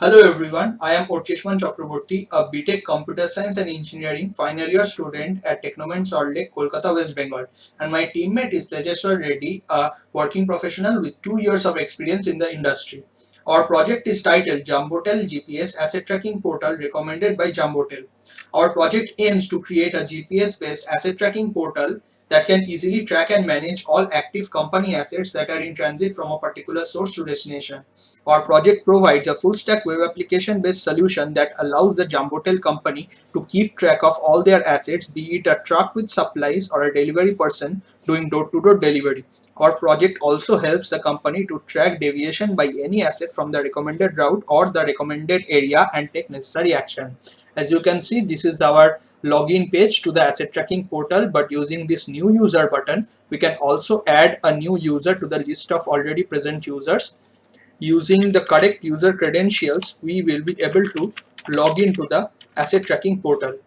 Hello everyone, I am Orcheshman Chakraborty, a BTech Computer Science and Engineering final year student at Technoment Salt Lake, Kolkata, West Bengal. And my teammate is Tejaswar Reddy, a working professional with 2 years of experience in the industry. Our project is titled Jumbotel GPS Asset Tracking Portal recommended by Jumbotel. Our project aims to create a GPS based asset tracking portal that can easily track and manage all active company assets that are in transit from a particular source to destination. Our project provides a full stack web application based solution that allows the Jumbotel company to keep track of all their assets, be it a truck with supplies or a delivery person doing door to door delivery. Our project also helps the company to track deviation by any asset from the recommended route or the recommended area and take necessary action. As you can see, this is our login page to the asset tracking portal, but using this new user button, we can also add a new user to the list of already present users. Using the correct user credentials, we will be able to log into the asset tracking portal.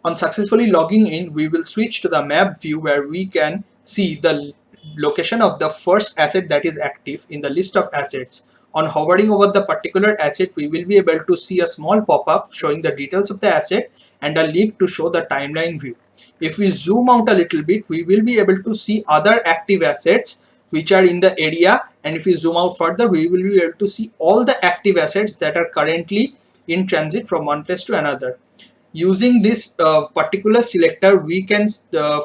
On successfully logging in, we will switch to the map view where we can see the location of the first asset that is active in the list of assets. On hovering over the particular asset, we will be able to see a small pop-up showing the details of the asset and a link to show the timeline view. If we zoom out a little bit, we will be able to see other active assets which are in the area, and if we zoom out further, we will be able to see all the active assets that are currently in transit from one place to another. Using this particular selector, we can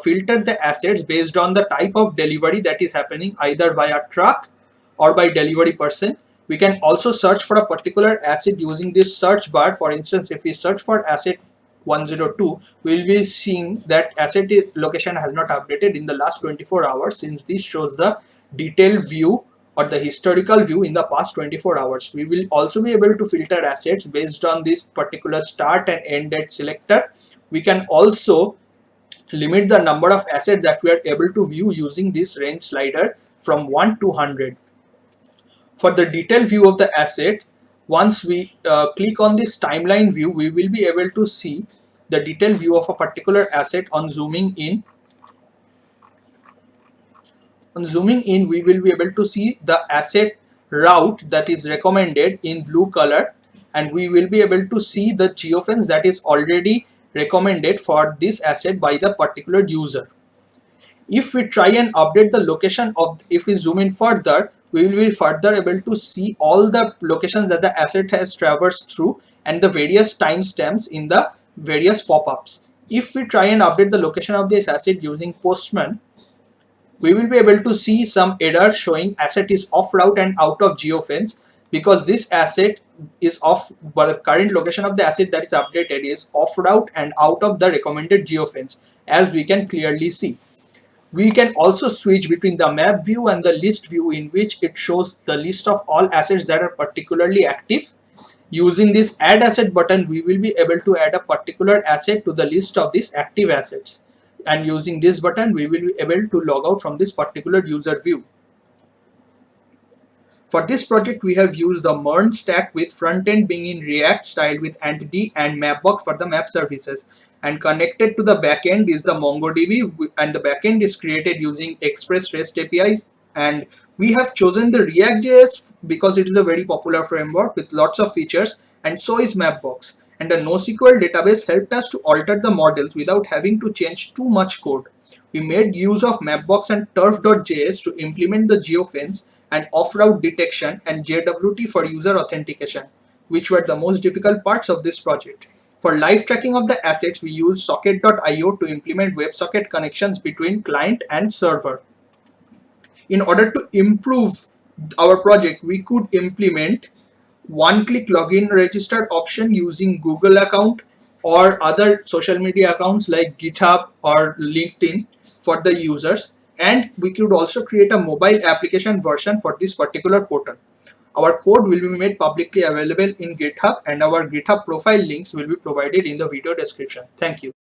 filter the assets based on the type of delivery that is happening either via truck or by delivery person. We can also search for a particular asset using this search bar. For instance, if we search for asset 102, we will be seeing that asset location has not updated in the last 24 hours, since this shows the detailed view or the historical view in the past 24 hours. We will also be able to filter assets based on this particular start and end date selector. We can also limit the number of assets that we are able to view using this range slider from 1 to 100. For the detailed view of the asset, once we click on this timeline view, we will be able to see the detailed view of a particular asset. On zooming in, we will be able to see the asset route that is recommended in blue color, and we will be able to see the geofence that is already recommended for this asset by the particular user. If we try and update the location of, if we zoom in further, we will be further able to see all the locations that the asset has traversed through and the various timestamps in the various pop-ups. If we try and update the location of this asset using Postman, we will be able to see some error showing asset is off route and out of geofence, because this asset is off, but the current location of the asset that is updated is off route and out of the recommended geofence, as we can clearly see. We can also switch between the map view and the list view, in which it shows the list of all assets that are particularly active. Using this add asset button, we will be able to add a particular asset to the list of these active assets. And using this button, we will be able to log out from this particular user view. For this project, we have used the MERN stack with front end being in React style with Entity and Mapbox for the map services. And connected to the backend is the MongoDB, and the backend is created using Express REST APIs. And we have chosen the React.js because it is a very popular framework with lots of features, and so is Mapbox. And a NoSQL database helped us to alter the models without having to change too much code. We made use of Mapbox and turf.js to implement the geofence and off-route detection and JWT for user authentication, which were the most difficult parts of this project. For live tracking of the assets, we used socket.io to implement WebSocket connections between client and server. In order to improve our project, we could implement one-click login register option using Google account or other social media accounts like GitHub or LinkedIn for the users, and we could also create a mobile application version for this particular portal. Our code will be made publicly available in GitHub, and our GitHub profile links will be provided in the video description. Thank you.